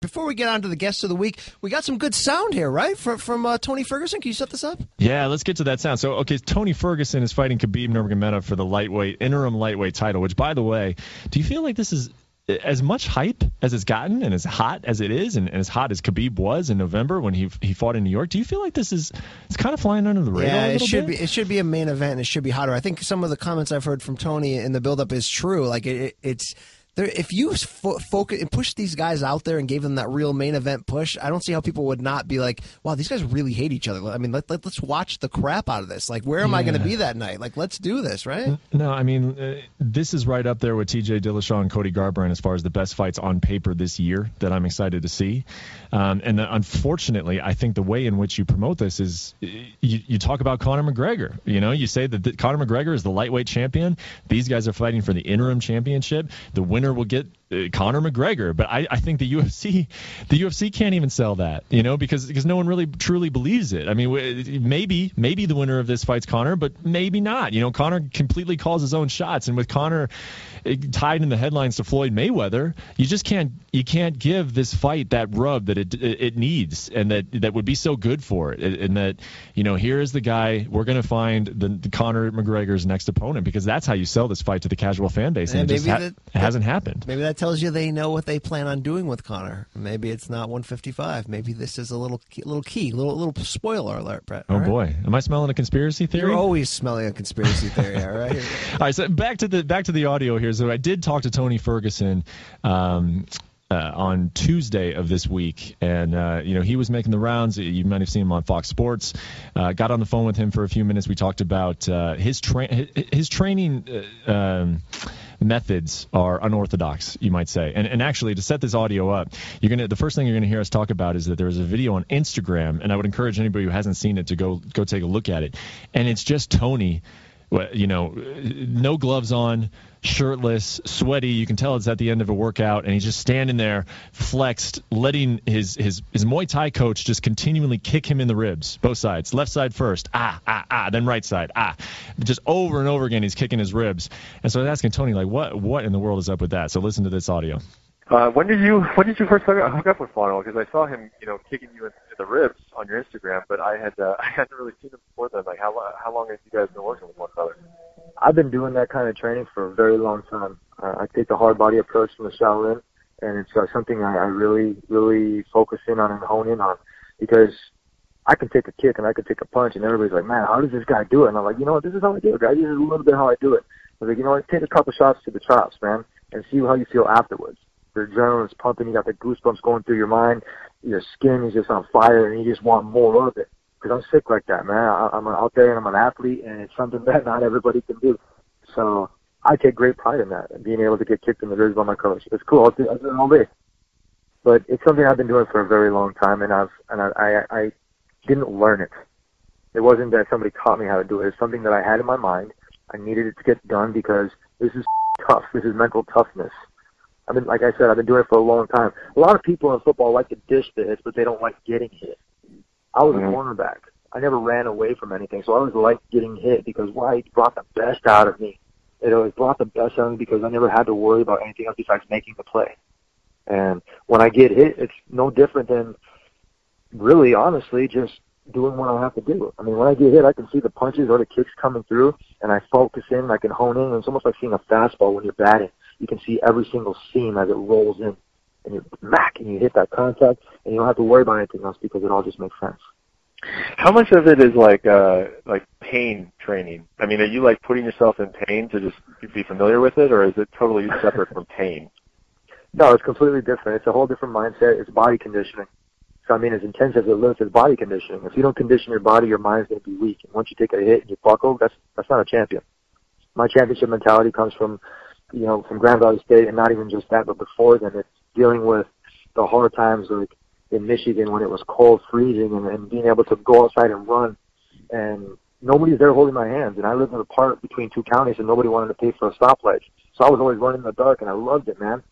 Before we get on to the guest of the week, we got some good sound here, right? From Tony Ferguson. Can you set this up? Yeah, let's get to that sound. So, okay, Tony Ferguson is fighting Khabib Nurmagomedov for the interim lightweight title, which, by the way, do you feel like this is as much hype as it's gotten and as hot as it is and as hot as Khabib was in November when he fought in New York? Do you feel like it's kind of flying under the radar a little bit? It should be a main event and it should be hotter. I think some of the comments I've heard from Tony in the build-up is true. Like, it's... If you focus and push these guys out there and gave them that real main event push, I don't see how people would not be like, wow, these guys really hate each other. I mean, let's watch the crap out of this. Like, where am I going to be that night? Like, let's do this, right? No, I mean, this is right up there with TJ Dillashaw and Cody Garbrandt as far as the best fights on paper this year that I'm excited to see. And unfortunately, I think the way in which you promote this is you talk about Conor McGregor. You know, you say that Conor McGregor is the lightweight champion. These guys are fighting for the interim championship. The winner will get Conor McGregor, but I think the UFC can't even sell that, you know, because no one really truly believes it. I mean, maybe the winner of this fight's Conor, but maybe not. You know, Conor completely calls his own shots, and with Conor tied in the headlines to Floyd Mayweather, you can't give this fight that rub that it needs, and that would be so good for it, and that, you know, here is the guy, we're going to find the Conor McGregor's next opponent, because that's how you sell this fight to the casual fan base, and it hasn't happened. Maybe that tells you they know what they plan on doing with Conor. Maybe it's not 155. Maybe this is a little spoiler alert, Brett. Oh, right? Boy, am I smelling a conspiracy theory? You're always smelling a conspiracy theory, all right? All right, so back to the audio here. So I did talk to Tony Ferguson on Tuesday of this week, and you know, he was making the rounds. You might have seen him on Fox Sports. Got on the phone with him for a few minutes. We talked about his training methods are unorthodox, you might say. And actually, to set this audio up, the first thing you're gonna hear us talk about is that there is a video on Instagram, and I would encourage anybody who hasn't seen it to go take a look at it. And it's just Tony, you know, no gloves on, shirtless, sweaty. You can tell it's at the end of a workout, and he's just standing there, flexed, letting his Muay Thai coach just continually kick him in the ribs, both sides, left side first, then right side, just over and over again. He's kicking his ribs, and so I was asking Tony, like, what in the world is up with that? So listen to this audio. When did you first hook up with Conor? Because I saw him, you know, kicking you in the ribs on your Instagram, but I hadn't really seen him before then. Like, how long have you guys been working with one another? I've been doing that kind of training for a very long time. I take the hard body approach from the Shaolin, and it's something I really, really focus in on and hone in on, because I can take a kick and I can take a punch, and everybody's like, man, how does this guy do it? And I'm like, you know what, this is how I do it, guys. This is a little bit how I do it. I was like, you know what, take a couple shots to the chops, man, and see how you feel afterwards. Your adrenaline's pumping, you got the goosebumps going through your mind, your skin is just on fire, and you just want more of it. Because I'm sick like that, man. I'm out there, and I'm an athlete, and it's something that not everybody can do. So I take great pride in that, and being able to get kicked in the ribs by my coach. It's cool. I'll do it all day. But it's something I've been doing for a very long time, and I didn't learn it. It wasn't that somebody taught me how to do it. It's something that I had in my mind. I needed it to get done because this is tough. This is mental toughness. Like I said, I've been doing it for a long time. A lot of people in football like to dish the hits, but they don't like getting hit. I was a cornerback. I never ran away from anything, so I always liked getting hit because, it brought the best out of me. It always brought the best out of me because I never had to worry about anything else besides making the play. And when I get hit, it's no different than really, honestly, just doing what I have to do. I mean, when I get hit, I can see the punches or the kicks coming through, and I focus in, I can hone in. It's almost like seeing a fastball when you're batting. You can see every single seam as it rolls in, and you smack, and you hit that contact, and you don't have to worry about anything else because it all just makes sense. How much of it is like pain training? I mean, are you like putting yourself in pain to just be familiar with it, or is it totally separate from pain? No, it's completely different. It's a whole different mindset. It's body conditioning. So, I mean, as intense as it looks, it's body conditioning. If you don't condition your body, your mind's going to be weak. And once you take a hit and you buckle, that's not a champion. My championship mentality comes from Grand Valley State, and not even just that, but before then, it's dealing with the hard times, like in Michigan when it was cold, freezing, and being able to go outside and run, and nobody's there holding my hands. And I lived in a park between two counties, and nobody wanted to pay for a stoplight. So I was always running in the dark, and I loved it, man.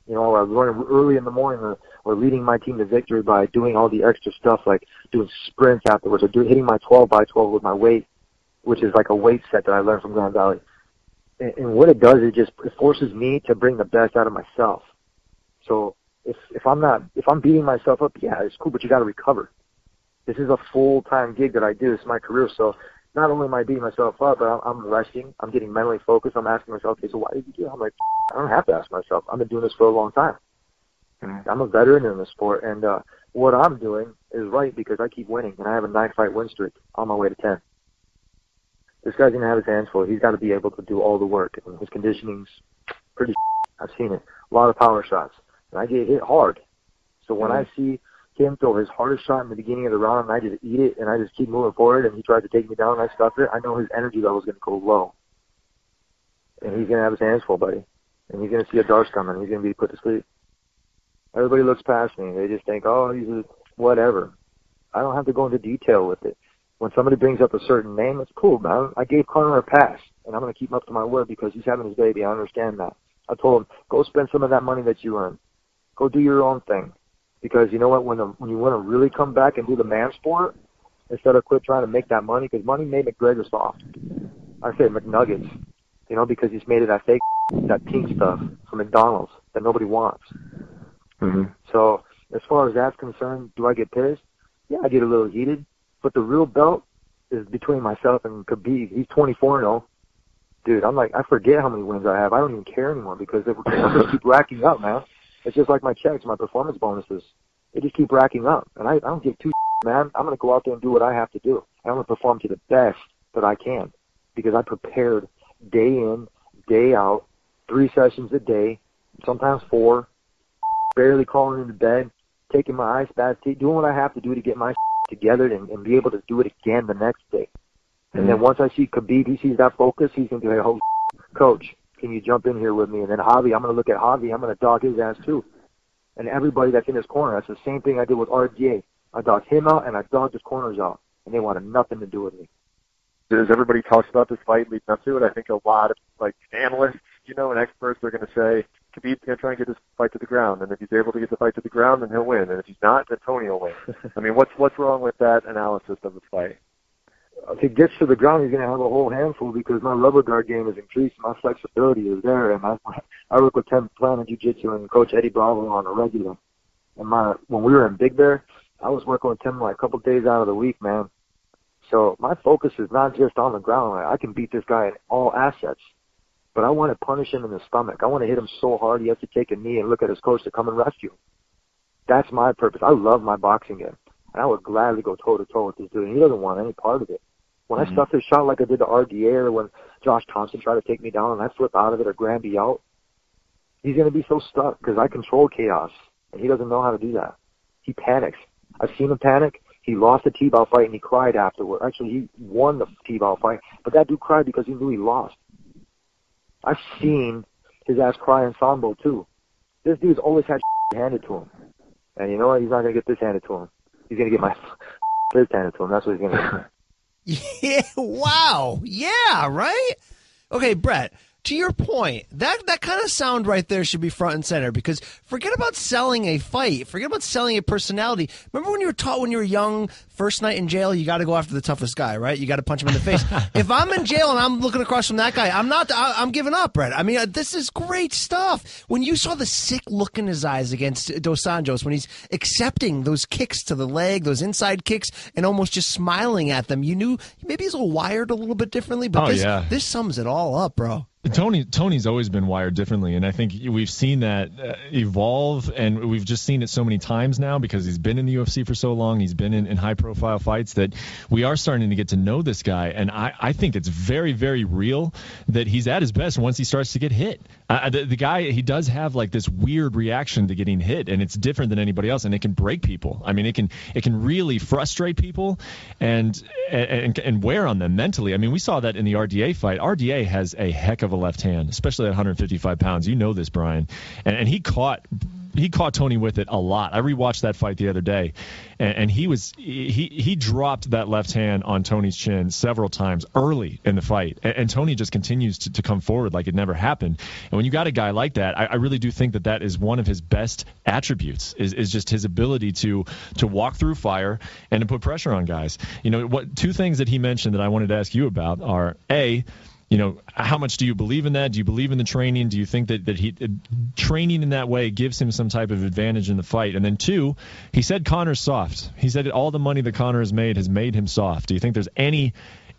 You know, I was running early in the morning or leading my team to victory by doing all the extra stuff, like doing sprints afterwards or hitting my 12x12 with my weight, which is like a weight set that I learned from Grand Valley. And what it does is it forces me to bring the best out of myself. So if I'm beating myself up, yeah, it's cool, but you got to recover. This is a full-time gig that I do. It's my career. So not only am I beating myself up, but I'm resting. I'm getting mentally focused. I'm asking myself, okay, so why did you do it? I'm like, I don't have to ask myself. I've been doing this for a long time. I'm a veteran in the sport, and what I'm doing is right because I keep winning, and I have a 9-fight win streak on my way to 10. This guy's going to have his hands full. He's got to be able to do all the work, and his conditioning's pretty I've seen it. A lot of power shots, and I get hit hard. So when I see him throw his hardest shot in the beginning of the round, and I just eat it, and I just keep moving forward, and he tries to take me down, and I stuff it, I know his energy level is going to go low. And he's going to have his hands full, buddy. And he's going to see a darts coming. He's going to be put to sleep. Everybody looks past me. They just think, oh, he's a whatever. I don't have to go into detail with it. When somebody brings up a certain name, it's cool, man. I gave Conor a pass, and I'm going to keep him up to my word because he's having his baby. I understand that. I told him, go spend some of that money that you earn. Go do your own thing. Because you know what? When you want to really come back and do the man sport, instead of quit trying to make that money, because money made McGregor soft. I say McNuggets, because he's made it that fake, that pink stuff from McDonald's that nobody wants. So as far as that's concerned, do I get pissed? Yeah, I get a little heated. But the real belt is between myself and Khabib. He's 24-0. Dude, I'm like, I forget how many wins I have. I don't even care anymore because they just keep racking up, man. It's just like my checks, my performance bonuses. They just keep racking up. And I don't give two man. I'm going to go out there and do what I have to do. I'm going to perform to the best that I can because I prepared day in, day out, 3 sessions a day, sometimes 4, barely crawling into bed, taking my ice bath, doing what I have to do to get my together and be able to do it again the next day. And then once I see Khabib, he sees that focus, he's going to be like, oh, coach, can you jump in here with me? And then Javi, I'm going to look at Javi, I'm going to dog his ass too. And everybody that's in his corner, that's the same thing I did with RDA. I dogged him out and I dogged his corners out. And they wanted nothing to do with me. As everybody talks about this fight leading up to it, I think a lot of analysts, and experts are going to say Khabib's going to try and get this fight to the ground, and if he's able to get the fight to the ground, then he'll win, and if he's not, then Tony will win. I mean, what's wrong with that analysis of the fight? If he gets to the ground, he's going to have a whole handful because my rubber guard game is increased, my flexibility is there, and I work with Tim Planet Jiu-Jitsu and Coach Eddie Bravo on a regular. And when we were in Big Bear, I was working with Tim a couple days out of the week, man. So my focus is not just on the ground. I can beat this guy in all assets. But I want to punish him in the stomach. I want to hit him so hard he has to take a knee and look at his coach to come and rescue him. That's my purpose. I love my boxing game. And I would gladly go toe-to-toe with this dude. And he doesn't want any part of it. When I stuff his shot like I did to RDA or when Josh Thompson tried to take me down and I flip out of it or Granby out, he's going to be so stuck because I control chaos. And he doesn't know how to do that. He panics. I've seen him panic. He lost the T-ball fight and he cried afterward. Actually, he won the T-ball fight. But that dude cried because he knew he lost. I've seen his ass cry in Sambo, too. This dude's always had handed to him. And you know what? He's not going to get this handed to him. He's going to get my fist handed to him. That's what he's going to do. Yeah, wow. Yeah, right? Okay, Brett, to your point, that kind of sound right there should be front and center because forget about selling a fight. Forget about selling a personality. Remember when you were taught when you were young, first night in jail, you got to go after the toughest guy, right? You got to punch him in the face. If I'm in jail and I'm looking across from that guy, I'm giving up, Brett. I mean, this is great stuff. When you saw the sick look in his eyes against Dos Anjos, when he's accepting those kicks to the leg, those inside kicks, and almost just smiling at them, you knew maybe he's wired a little bit differently, but this sums it all up, bro. Tony's always been wired differently, and I think we've seen that evolve, and we've just seen it so many times now because he's been in the UFC for so long, he's been in high-profile fights that we are starting to get to know this guy, and I think it's very, very real that he's at his best once he starts to get hit. The guy, he does have this weird reaction to getting hit, and it's different than anybody else, and it can break people. I mean, it can really frustrate people and wear on them mentally. I mean, we saw that in the RDA fight. RDA has a heck of a left hand, especially at 155 pounds. You know this, Brian. And he caught Tony with it a lot. I rewatched that fight the other day, and he dropped that left hand on Tony's chin several times early in the fight. And Tony just continues to come forward like it never happened. And when you got a guy like that, I really do think that is one of his best attributes is just his ability to walk through fire and to put pressure on guys. 2 things that he mentioned that I wanted to ask you about are A, how much do you believe in that? Do you believe in the training? Do you think that he training in that way gives him some type of advantage in the fight? And then 2, he said Conor's soft. He said all the money that Conor has made him soft. Do you think there's any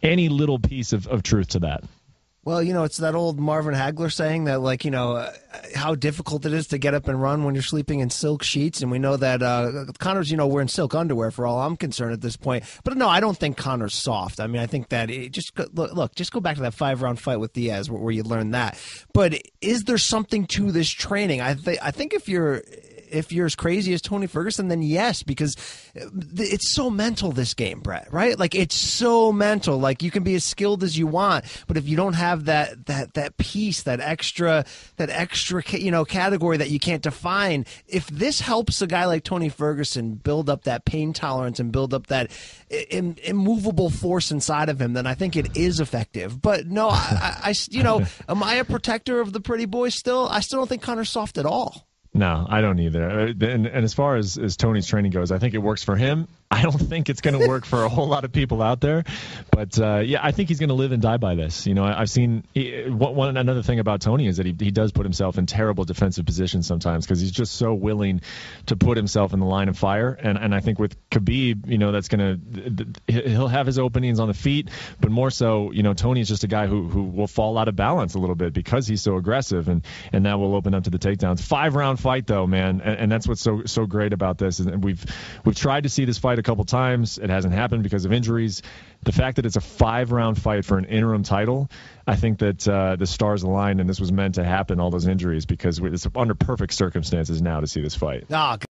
little piece of truth to that? Well, it's that old Marvin Hagler saying that, how difficult it is to get up and run when you're sleeping in silk sheets. And we know that Conor's, wearing silk underwear for all I'm concerned at this point. But no, I don't think Conor's soft. I mean, I think that just go back to that 5-round fight with Diaz where you learned that. But is there something to this training? I think if you're as crazy as Tony Ferguson, then yes, because it's so mental, this game, Brett, right? Like, it's so mental. Like, you can be as skilled as you want, but if you don't have that piece, that extra category that you can't define, if this helps a guy like Tony Ferguson build up that pain tolerance and build up that immovable force inside of him, then I think it is effective. But no, I am I a protector of the pretty boy still? I still don't think Conor's soft at all. No, I don't either. And as far as Tony's training goes, I think it works for him. I don't think it's going to work for a whole lot of people out there. But, I think he's going to live and die by this. I've seen another thing about Tony is that he does put himself in terrible defensive positions sometimes because he's just so willing to put himself in the line of fire. And I think with Khabib, that's he'll have his openings on the feet, but more so, Tony is just a guy who will fall out of balance a little bit because he's so aggressive, and that will open up to the takedowns. 5-round fight though, man, and that's what's so great about this. And we've tried to see this fight a couple times. It hasn't happened because of injuries. The fact that it's a 5-round fight for an interim title, I think that the stars aligned and this was meant to happen, all those injuries, because it's under perfect circumstances now to see this fight.